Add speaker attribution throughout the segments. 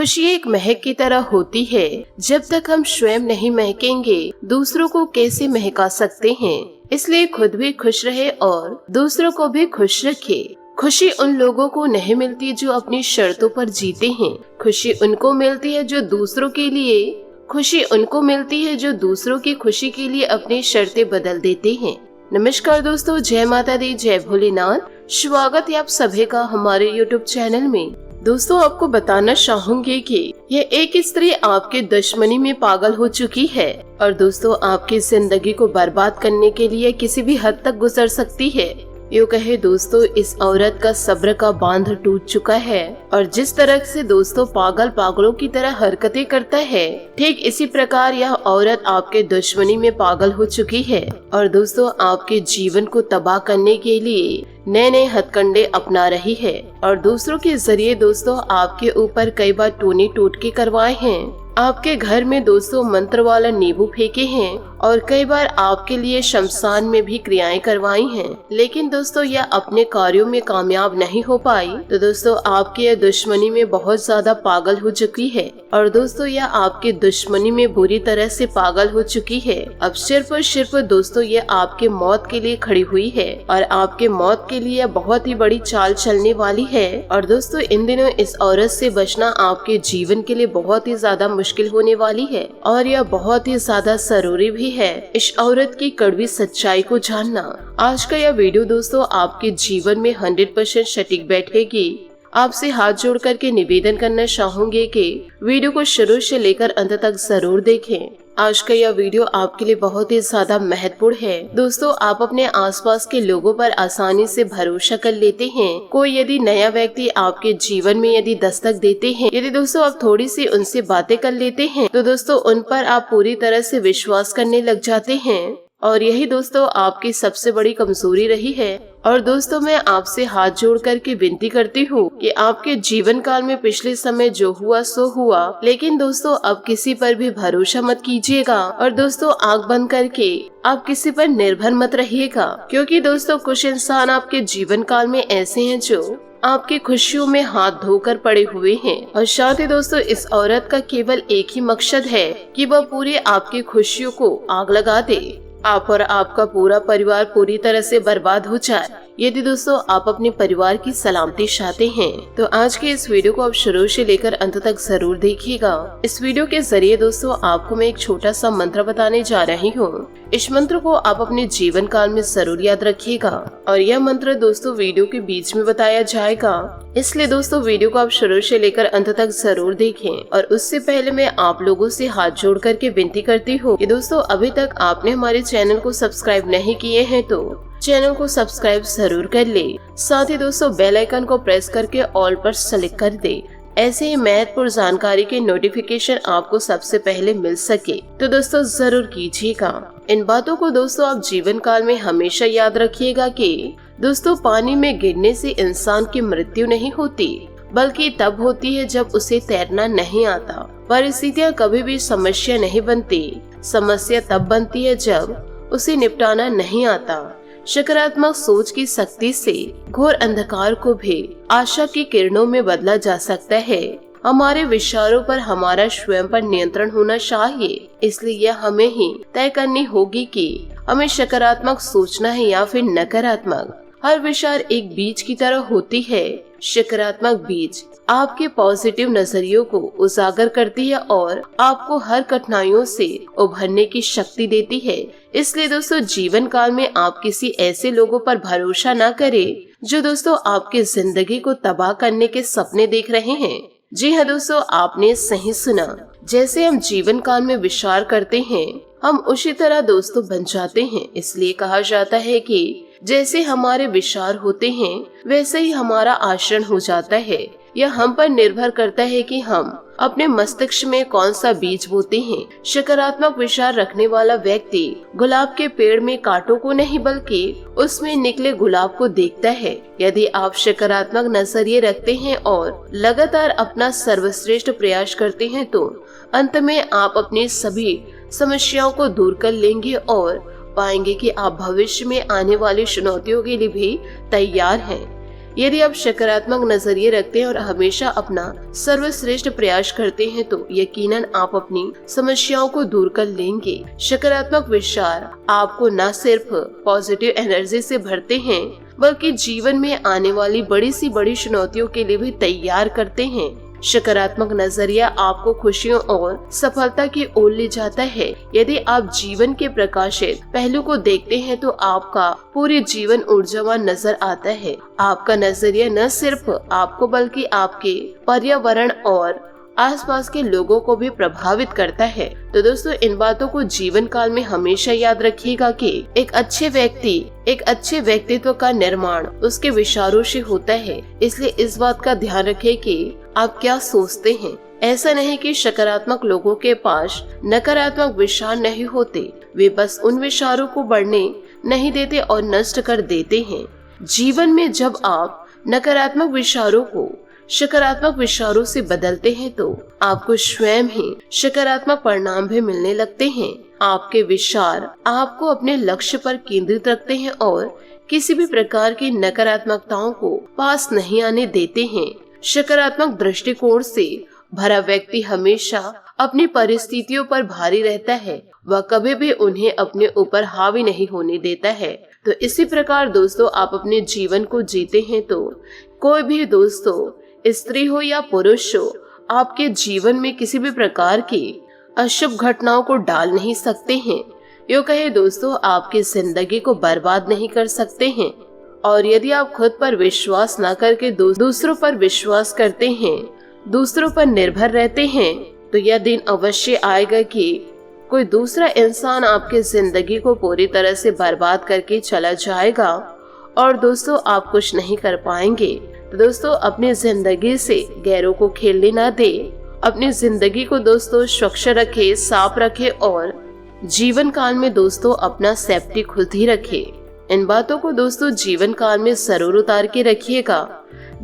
Speaker 1: खुशी एक महक की तरह होती है। जब तक हम स्वयं नहीं महकेंगे, दूसरों को कैसे महका सकते हैं। इसलिए खुद भी खुश रहे और दूसरों को भी खुश रखे। खुशी उन लोगों को नहीं मिलती जो अपनी शर्तों पर जीते हैं। खुशी उनको मिलती है जो दूसरों की खुशी के लिए अपनी शर्तें बदल देते हैं। नमस्कार दोस्तों, जय माता दी, जय भोलेनाथ। स्वागत है आप सभी का हमारे YouTube चैनल में। दोस्तों, आपको बताना चाहूंगी कि ये एक स्त्री आपके दुश्मनी में पागल हो चुकी है और दोस्तों आपकी जिंदगी को बर्बाद करने के लिए किसी भी हद तक गुजर सकती है। यूँ कहे दोस्तों, इस औरत का सब्र का बांध टूट चुका है और जिस तरह से दोस्तों पागलों की तरह हरकतें करता है, ठीक इसी प्रकार यह औरत आपके दुश्मनी में पागल हो चुकी है और दोस्तों आपके जीवन को तबाह करने के लिए नए नए हथकंडे अपना रही है और दूसरों के जरिए दोस्तों आपके ऊपर कई बार टोने टोटके करवाए हैं। आपके घर में दोस्तों मंत्र वाला नींबू फेंके हैं और कई बार आपके लिए शमशान में भी क्रियाएं करवाई हैं। लेकिन दोस्तों यह अपने कार्यों में कामयाब नहीं हो पाई। तो दोस्तों आपकी यह दुश्मनी में बहुत ज्यादा पागल हो चुकी है और दोस्तों यह आपके दुश्मनी में बुरी तरह से पागल हो चुकी है। अब सिर्फ दोस्तों ये आपके मौत के लिए खड़ी हुई है और आपके मौत के लिए बहुत ही बड़ी चाल चलने वाली है। और दोस्तों इन दिनों इस औरत से बचना आपके जीवन के लिए बहुत ही ज्यादा मुश्किल होने वाली है और यह बहुत ही ज्यादा जरूरी भी है इस औरत की कड़वी सच्चाई को जानना। आज का यह वीडियो दोस्तों आपके जीवन में 100% सटीक बैठेगी। आपसे हाथ जोड़ करके निवेदन करना चाहूंगे कि वीडियो को शुरू से लेकर अंत तक जरूर देखें। आज का यह वीडियो आपके लिए बहुत ही ज्यादा महत्वपूर्ण है। दोस्तों आप अपने आसपास के लोगों पर आसानी से भरोसा कर लेते हैं। कोई यदि नया व्यक्ति आपके जीवन में यदि दस्तक देते हैं, यदि दोस्तों आप थोड़ी सी उनसे बातें कर लेते हैं तो दोस्तों उन पर आप पूरी तरह से विश्वास करने लग जाते हैं और यही दोस्तों आपकी सबसे बड़ी कमजोरी रही है। और दोस्तों मैं आपसे हाथ जोड़ करके विनती करती हूँ कि आपके जीवन काल में पिछले समय जो हुआ सो हुआ, लेकिन दोस्तों अब किसी पर भी भरोसा मत कीजिएगा और दोस्तों आंख बंद करके आप किसी पर निर्भर मत रहिएगा, क्योंकि दोस्तों कुछ इंसान आपके जीवन काल में ऐसे हैं जो आपकी खुशियों में हाथ धोकर पड़े हुए हैं। और साथ ही दोस्तों इस औरत का केवल एक ही मकसद है कि वह पूरी आपकी खुशियों को आग लगा दे, आप और आपका पूरा परिवार पूरी तरह से बर्बाद हो जाए। यदि दोस्तों आप अपने परिवार की सलामती चाहते हैं तो आज के इस वीडियो को आप शुरू से लेकर अंत तक जरूर देखिएगा। इस वीडियो के जरिए दोस्तों आपको मैं एक छोटा सा मंत्र बताने जा रही हूँ। इस मंत्र को आप अपने जीवन काल में जरूर याद रखिएगा और यह मंत्र दोस्तों वीडियो के बीच में बताया जाएगा, इसलिए दोस्तों वीडियो को आप शुरू से लेकर अंत तक जरूर देखें। और उससे पहले मैं आप लोगों से हाथ जोड़ करके विनती करती हूँ कि दोस्तों अभी तक आपने हमारे चैनल को सब्सक्राइब नहीं किए हैं तो चैनल को सब्सक्राइब जरूर कर ले। साथ ही दोस्तों बेल आइकन को प्रेस करके ऑल पर सेलेक्ट कर दे, ऐसे ही महत्वपूर्ण जानकारी के नोटिफिकेशन आपको सबसे पहले मिल सके तो दोस्तों जरूर कीजिएगा। इन बातों को दोस्तों आप जीवन काल में हमेशा याद रखिएगा कि दोस्तों पानी में गिरने से इंसान की मृत्यु नहीं होती, बल्कि तब होती है जब उसे तैरना नहीं आता। परिस्थितियाँ कभी भी समस्या नहीं बनती, समस्या तब बनती है जब उसे निपटाना नहीं आता। सकारात्मक सोच की शक्ति से घोर अंधकार को भी आशा की किरणों में बदला जा सकता है। हमारे विचारों पर हमारा स्वयं पर नियंत्रण होना चाहिए, इसलिए यह हमें ही तय करनी होगी कि हमें सकारात्मक सोचना है या फिर नकारात्मक। हर विचार एक बीज की तरह होती है। सकारात्मक बीज आपके पॉजिटिव नजरियों को उजागर करती है और आपको हर कठिनाइयों से उभरने की शक्ति देती है। इसलिए दोस्तों जीवन काल में आप किसी ऐसे लोगों पर भरोसा न करें जो दोस्तों आपकी जिंदगी को तबाह करने के सपने देख रहे हैं। जी हाँ दोस्तों, आपने सही सुना। जैसे हम जीवन काल में विचार करते हैं हम उसी तरह दोस्तों बन जाते हैं। इसलिए कहा जाता है कि जैसे हमारे विचार होते हैं वैसे ही हमारा आचरण हो जाता है। यह हम पर निर्भर करता है कि हम अपने मस्तिष्क में कौन सा बीज बोते हैं। सकारात्मक विचार रखने वाला व्यक्ति गुलाब के पेड़ में कांटों को नहीं बल्कि उसमें निकले गुलाब को देखता है। यदि आप सकारात्मक नजरिए रखते हैं और लगातार अपना सर्वश्रेष्ठ प्रयास करते हैं तो अंत में आप अपनी सभी समस्याओं को दूर कर लेंगे और पाएंगे कि आप भविष्य में आने वाली चुनौतियों के लिए भी तैयार हैं। यदि आप सकारात्मक नजरिए रखते हैं और हमेशा अपना सर्वश्रेष्ठ प्रयास करते हैं तो यकीनन आप अपनी समस्याओं को दूर कर लेंगे। सकारात्मक विचार आपको न सिर्फ पॉजिटिव एनर्जी से भरते हैं बल्कि जीवन में आने वाली बड़ी सी बड़ी चुनौतियों के लिए भी तैयार करते हैं। सकारात्मक नजरिया आपको खुशियों और सफलता की ओर ले जाता है। यदि आप जीवन के प्रकाशित पहलू को देखते हैं तो आपका पूरे जीवन ऊर्जावान नजर आता है। आपका नजरिया न सिर्फ आपको बल्कि आपके पर्यावरण और आसपास के लोगों को भी प्रभावित करता है। तो दोस्तों, इन बातों को जीवन काल में हमेशा याद रखिएगा कि एक अच्छे व्यक्तित्व का निर्माण उसके विचारों से होता है। इसलिए इस बात का ध्यान रखें कि आप क्या सोचते हैं। ऐसा नहीं कि सकारात्मक लोगों के पास नकारात्मक विचार नहीं होते, वे बस उन विचारों को बढ़ने नहीं देते और नष्ट कर देते हैं। जीवन में जब आप नकारात्मक विचारों को सकारात्मक विचारों से बदलते हैं तो आपको स्वयं ही सकारात्मक परिणाम भी मिलने लगते हैं। आपके विचार आपको अपने लक्ष्य पर केंद्रित रखते हैं और किसी भी प्रकार की नकारात्मकताओं को पास नहीं आने देते हैं। सकारात्मक दृष्टिकोण से भरा व्यक्ति हमेशा अपनी परिस्थितियों पर भारी रहता है, वह कभी भी उन्हें अपने ऊपर हावी नहीं होने देता है। तो इसी प्रकार दोस्तों, आप अपने जीवन को जीते हैं तो कोई भी दोस्तों, स्त्री हो या पुरुष हो, आपके जीवन में किसी भी प्रकार की अशुभ घटनाओं को डाल नहीं सकते हैं। यूँ कहे दोस्तों, आपकी जिंदगी को बर्बाद नहीं कर सकते हैं। और यदि आप खुद पर विश्वास न करके दूसरों पर विश्वास करते हैं, दूसरों पर निर्भर रहते हैं, तो यह दिन अवश्य आएगा कि कोई दूसरा इंसान आपकी जिंदगी को पूरी तरह से बर्बाद करके चला जाएगा और दोस्तों आप कुछ नहीं कर पाएंगे। तो दोस्तों, अपनी जिंदगी से गैरों को खेलने ना दे। अपनी जिंदगी को दोस्तों स्वच्छ रखे, साफ रखे और जीवन काल में दोस्तों अपना सेफ्टी खुद ही रखे। इन बातों को दोस्तों जीवन काल में जरूर उतार के रखिएगा,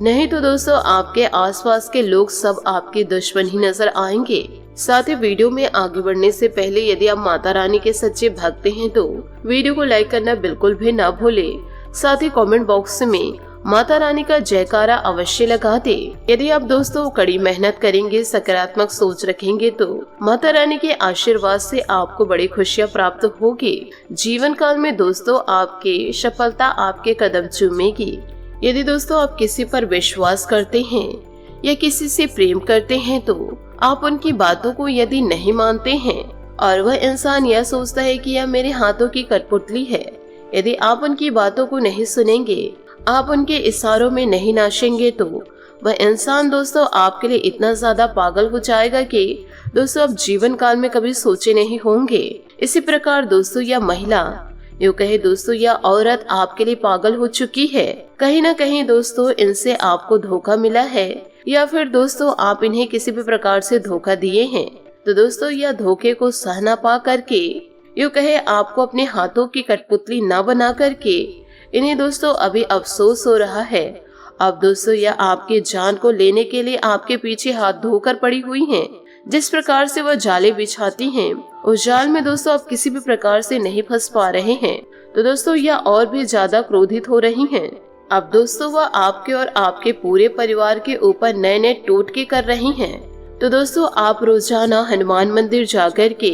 Speaker 1: नहीं तो दोस्तों आपके आसपास के लोग सब आपके दुश्मन ही नजर आएंगे। साथ ही वीडियो में आगे बढ़ने से पहले यदि आप माता रानी के सच्चे भक्त हैं तो वीडियो को लाइक करना बिल्कुल भी ना भूले। साथ ही कमेंट बॉक्स में माता रानी का जयकारा अवश्य लगा दे। यदि आप दोस्तों कड़ी मेहनत करेंगे, सकारात्मक सोच रखेंगे तो माता रानी के आशीर्वाद से आपको बड़ी खुशियां प्राप्त होगी। जीवन काल में दोस्तों आपके सफलता आपके कदम चूमेगी। यदि दोस्तों आप किसी पर विश्वास करते हैं या किसी से प्रेम करते हैं तो आप उनकी बातों को यदि नहीं मानते हैं और वह इंसान यह सोचता है कि यह मेरे हाथों की कठपुतली है, यदि आप उनकी बातों को नहीं सुनेंगे, आप उनके इशारों में नहीं नाचेंगे तो वह इंसान दोस्तों आपके लिए इतना ज्यादा पागल हो जाएगा कि दोस्तों आप जीवन काल में कभी सोचे नहीं होंगे। इसी प्रकार दोस्तों यह महिला, यूँ कहे दोस्तों यह औरत आपके लिए पागल हो चुकी है। कहीं ना कहीं दोस्तों इनसे आपको धोखा मिला है या फिर दोस्तों आप इन्हें किसी भी प्रकार से धोखा दिए हैं। तो दोस्तों यह धोखे को सहना पा करके, यूँ कहे आपको अपने हाथों की कठपुतली न बना करके इन्हें दोस्तों अभी अफसोस हो रहा है। अब दोस्तों यह आपके जान को लेने के लिए आपके पीछे हाथ धोकर पड़ी हुई हैं। जिस प्रकार से वह जाले बिछाती हैं, उस जाल में दोस्तों आप किसी भी प्रकार से नहीं फंस पा रहे हैं। तो दोस्तों यह और भी ज्यादा क्रोधित हो रही हैं। अब दोस्तों वह आपके और आपके पूरे परिवार के ऊपर नए नए टोटके कर रही हैं। तो दोस्तों आप रोजाना हनुमान मंदिर जाकर के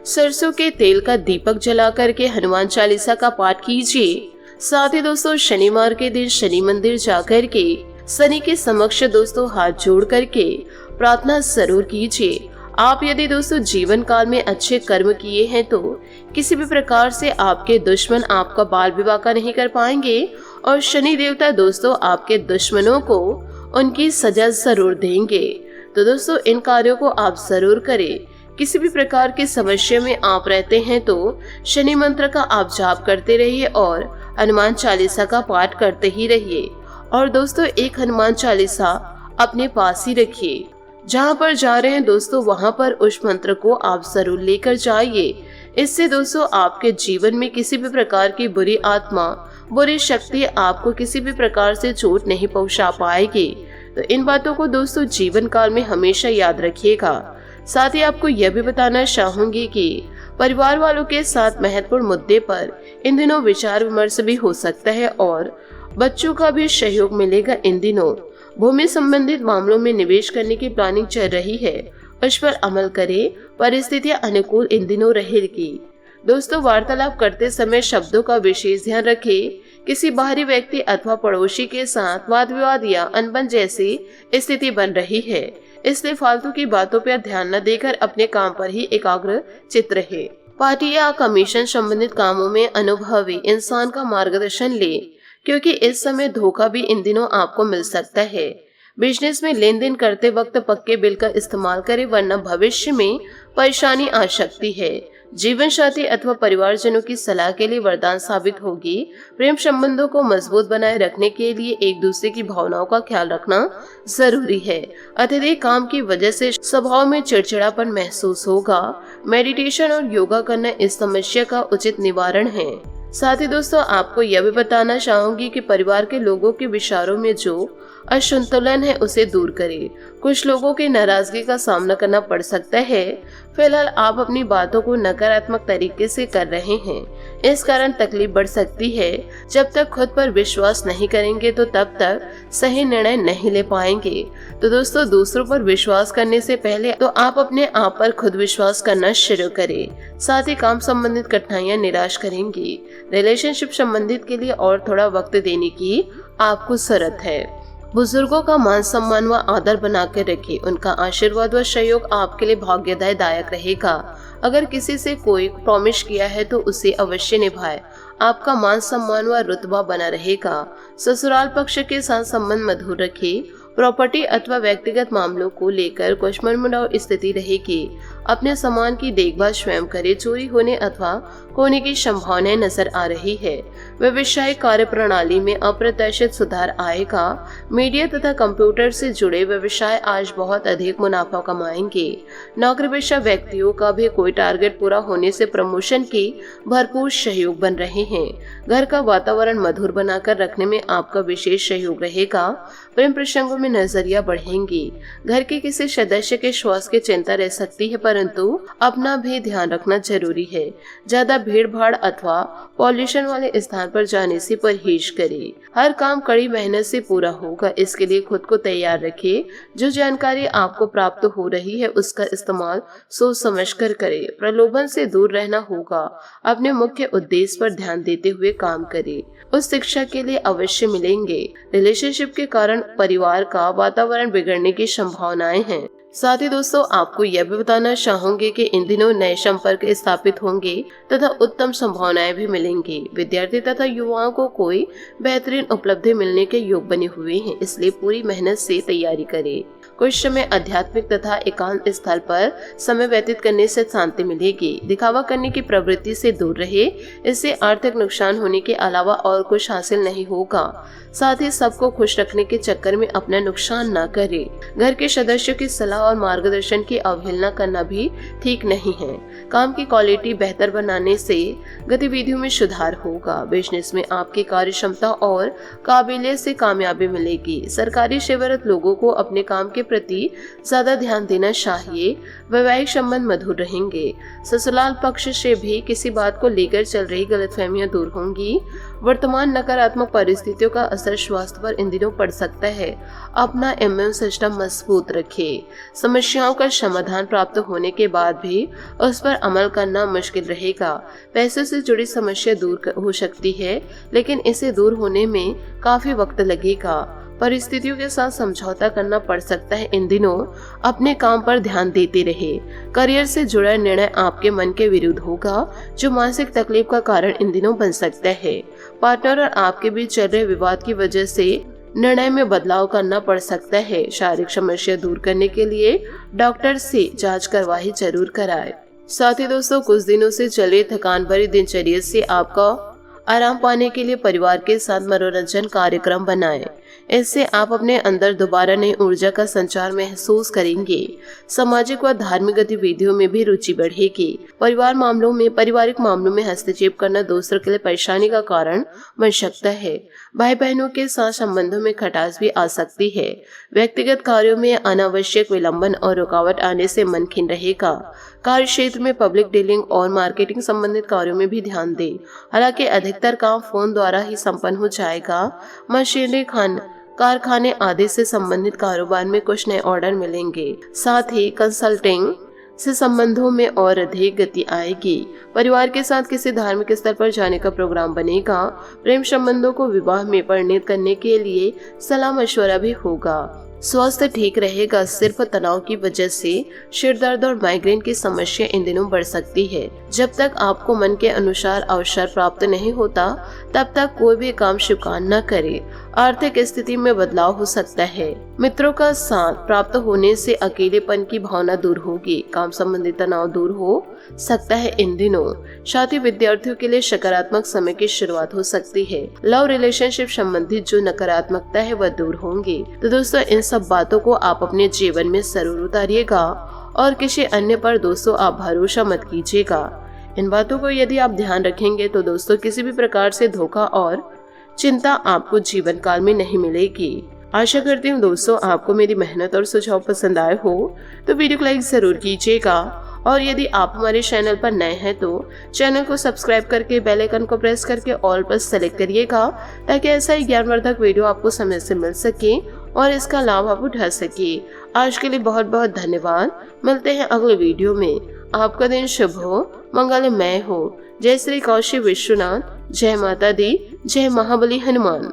Speaker 1: सरसों के तेल का दीपक जला करके हनुमान चालीसा का पाठ कीजिए। साथ ही दोस्तों शनिवार के दिन शनि मंदिर जाकर के शनि के समक्ष दोस्तों हाथ जोड़ करके प्रार्थना जरूर कीजिए। आप यदि दोस्तों जीवन काल में अच्छे कर्म किए हैं तो किसी भी प्रकार से आपके दुश्मन आपका बाल विवाह का नहीं कर पाएंगे और शनि देवता दोस्तों आपके दुश्मनों को उनकी सजा जरूर देंगे। तो दोस्तों इन कार्यों को आप जरूर करें। किसी भी प्रकार की समस्या में आप रहते हैं तो शनि मंत्र का आप जाप करते रहिए और हनुमान चालीसा का पाठ करते ही रहिए। और दोस्तों एक हनुमान चालीसा अपने पास ही रखिए। जहाँ पर जा रहे हैं दोस्तों वहाँ पर उस मंत्र को आप जरूर लेकर जाइए। इससे दोस्तों आपके जीवन में किसी भी प्रकार की बुरी आत्मा, बुरी शक्ति आपको किसी भी प्रकार से चोट नहीं पहुँचा पाएगी। तो इन बातों को दोस्तों जीवन काल में हमेशा याद रखिएगा। साथ ही आपको यह भी बताना चाहूंगी कि परिवार वालों के साथ महत्वपूर्ण मुद्दे पर इन दिनों विचार विमर्श भी हो सकता है और बच्चों का भी सहयोग मिलेगा। इन दिनों भूमि संबंधित मामलों में निवेश करने की प्लानिंग चल रही है, उस पर अमल करें। परिस्थितियां अनुकूल इन दिनों रहेगी। दोस्तों, वार्तालाप करते समय शब्दों का विशेष ध्यान रखें। किसी बाहरी व्यक्ति अथवा पड़ोसी के साथ वाद विवाद या अनबन जैसी स्थिति बन रही है, इसलिए फालतू की बातों पर ध्यान न देकर अपने काम पर ही एकाग्र चित्त रहे। पार्टी या कमीशन संबंधित कामों में अनुभवी इंसान का मार्गदर्शन ले, क्योंकि इस समय धोखा भी इन दिनों आपको मिल सकता है। बिजनेस में लेन देन करते वक्त पक्के बिल का इस्तेमाल करें, वरना भविष्य में परेशानी आ सकती है। जीवन साथी अथवा परिवारजनों की सलाह के लिए वरदान साबित होगी। प्रेम संबंधों को मजबूत बनाए रखने के लिए एक दूसरे की भावनाओं का ख्याल रखना जरूरी है। अत्यधिक काम की वजह से स्वभाव में चिड़चिड़ापन महसूस होगा। मेडिटेशन और योगा करना इस समस्या का उचित निवारण है। साथ ही दोस्तों, आपको यह भी बताना चाहूंगी कि परिवार के लोगों के विचारों में जो असंतुलन है उसे दूर करें। कुछ लोगों की नाराजगी का सामना करना पड़ सकता है। फिलहाल आप अपनी बातों को नकारात्मक तरीके से कर रहे हैं, इस कारण तकलीफ बढ़ सकती है। जब तक खुद पर विश्वास नहीं करेंगे तो तब तक सही निर्णय नहीं ले पाएंगे। तो दोस्तों, दूसरों पर विश्वास करने से पहले तो आप अपने आप पर खुद विश्वास करना शुरू करें। साथ ही काम संबंधित कठिनाइयां निराश करेंगी। रिलेशनशिप संबंधित के लिए और थोड़ा वक्त देने की आपको जरूरत है। बुजुर्गों का मान सम्मान व आदर बना कर रखें। उनका आशीर्वाद व सहयोग आपके लिए भाग्यदायक रहेगा। अगर किसी से कोई प्रॉमिस किया है तो उसे अवश्य निभाएं। आपका मान सम्मान व रुतबा बना रहेगा। ससुराल पक्ष के साथ संबंध मधुर रखें। प्रॉपर्टी अथवा व्यक्तिगत मामलों को लेकर कुछ मनमुटाव स्थिति रहेगी। अपने सामान की देखभाल स्वयं करें। चोरी होने अथवा खोने की संभावनाएं नजर आ रही है। व्यवसायिक कार्य प्रणाली में अप्रत्याशित सुधार आएगा। मीडिया तथा कंप्यूटर से जुड़े व्यवसाय आज बहुत अधिक मुनाफा कमाएंगे। नौकरीपेशा व्यक्तियों का भी कोई टारगेट पूरा होने से प्रमोशन की भरपूर सहयोग बन रहे हैं। घर का वातावरण मधुर बनाकर रखने में आपका विशेष सहयोग रहेगा। प्रेम प्रसंगों में नजरिया बढ़ेंगी। घर के किसी सदस्य के स्वास्थ्य की चिंता रह सकती है, परंतु अपना भी ध्यान रखना जरूरी है। ज्यादा भीड़ भाड़ अथवा पॉल्यूशन वाले स्थान पर जाने से परहेज करें। हर काम कड़ी मेहनत से पूरा होगा, इसके लिए खुद को तैयार रखें। जो जानकारी आपको प्राप्त हो रही है उसका इस्तेमाल सोच समझ कर करें। प्रलोभन से दूर रहना होगा। अपने मुख्य उद्देश्य पर ध्यान देते हुए काम करें। उस शिक्षा के लिए अवश्य मिलेंगे। रिलेशनशिप के कारण परिवार का वातावरण बिगड़ने की संभावनाएं हैं। साथ ही दोस्तों, आपको यह भी बताना चाहूंगी कि इन दिनों नए संपर्क स्थापित होंगे तथा उत्तम संभावनाएं भी मिलेंगी। विद्यार्थी तथा युवाओं को कोई बेहतरीन उपलब्धि मिलने के योग बने हुए हैं, इसलिए पूरी मेहनत से तैयारी करें। कुछ समय आध्यात्मिक तथा एकांत स्थल पर समय व्यतीत करने से शांति मिलेगी। दिखावा करने की प्रवृत्ति से दूर रहे, इससे आर्थिक नुकसान होने के अलावा और कुछ हासिल नहीं होगा। साथ ही सबको खुश रखने के चक्कर में अपना नुकसान न करें। घर के सदस्यों की सलाह और मार्गदर्शन की अवहेलना करना भी ठीक नहीं है। काम की क्वालिटी बेहतर बनाने से गतिविधियों में सुधार होगा। बिजनेस में आपकी कार्य क्षमता और काबिलियत से कामयाबी मिलेगी। सरकारी सेवारत लोगों को अपने काम के प्रति ज्यादा ध्यान देना चाहिए। वैवाहिक संबंध मधुर रहेंगे। ससुराल पक्ष से भी किसी बात को लेकर चल रही गलतफहमियां दूर होंगी। वर्तमान नकारात्मक परिस्थितियों का असर स्वास्थ्य पर इन दिनों पड़ सकता है। अपना इम्यून सिस्टम मजबूत रखें। समस्याओं का समाधान प्राप्त होने के बाद भी उस पर अमल करना मुश्किल रहेगा। पैसे से जुड़ी समस्या दूर हो सकती है, लेकिन इसे दूर होने में काफी वक्त लगेगा। परिस्थितियों के साथ समझौता करना पड़ सकता है। इन दिनों अपने काम पर ध्यान देते रहे। करियर से जुड़ा निर्णय आपके मन के विरुद्ध होगा, जो मानसिक तकलीफ का कारण इन दिनों बन सकता है। पार्टनर और आपके बीच चल रहे विवाद की वजह से निर्णय में बदलाव करना पड़ सकता है। शारीरिक समस्या दूर करने के लिए डॉक्टर से जांच करवाई जरूर कराएं। साथ ही दोस्तों, कुछ दिनों से चले थकान भरी दिनचर्या से आपका आराम पाने के लिए परिवार के साथ मनोरंजन कार्यक्रम बनाएं। इससे आप अपने अंदर दोबारा नई ऊर्जा का संचार महसूस करेंगे। सामाजिक व धार्मिक गतिविधियों में भी रुचि बढ़ेगी। पारिवारिक मामलों में हस्तक्षेप करना दूसरों के लिए परेशानी का कारण बन सकता है। भाई बहनों के साथ संबंधों में खटास भी आ सकती है। व्यक्तिगत कार्यों में अनावश्यक विलंबन और रुकावट आने से मन खिन्न रहेगा। कार्य क्षेत्र में पब्लिक डीलिंग और मार्केटिंग संबंधित कार्यों में भी ध्यान दें। हालांकि अधिकतर काम फोन द्वारा ही संपन्न हो जाएगा। मशीनरी कारखाने आदि से संबंधित कारोबार में कुछ नए ऑर्डर मिलेंगे। साथ ही कंसल्टिंग से संबंधों में और अधिक गति आएगी। परिवार के साथ किसी धार्मिक स्थल पर जाने का प्रोग्राम बनेगा। प्रेम संबंधों को विवाह में परिणत करने के लिए सलाह मशवरा भी होगा। स्वास्थ्य ठीक रहेगा। सिर्फ तनाव की वजह से सिर दर्द और माइग्रेन की समस्या इन दिनों बढ़ सकती है। जब तक आपको मन के अनुसार अवसर प्राप्त नहीं होता तब तक कोई भी काम स्वीकार न करे। आर्थिक स्थिति में बदलाव हो सकता है। मित्रों का साथ प्राप्त होने से अकेलेपन की भावना दूर होगी। काम संबंधी तनाव दूर हो सकता है इन दिनों। छात्र विद्यार्थियों के लिए सकारात्मक समय की शुरुआत हो सकती है। लव रिलेशनशिप संबंधित जो नकारात्मकता है वह दूर होंगी। तो दोस्तों, इन सब बातों को आप अपने जीवन में जरूर उतारिएगा और किसी अन्य पर दोस्तों आप भरोसा मत कीजिएगा। इन बातों को यदि आप ध्यान रखेंगे तो दोस्तों किसी भी प्रकार से धोखा और चिंता आपको जीवन काल में नहीं मिलेगी। आशा करती हूँ दोस्तों आपको मेरी मेहनत और सुझाव पसंद आए हो तो वीडियो को लाइक जरूर कीजिएगा। और यदि आप हमारे चैनल पर नए हैं तो चैनल को सब्सक्राइब करके बेल आइकन को प्रेस करके ऑल पर सेलेक्ट करिएगा, ताकि ऐसा ही ज्ञानवर्धक वीडियो आपको समय से मिल सके और इसका लाभ आप उठा सके। आज के लिए बहुत बहुत धन्यवाद। मिलते हैं अगले वीडियो में। आपका दिन शुभ हो, मंगलमय हो। जय श्री काशी विश्वनाथ। जय माता दी। जय महाबली हनुमान।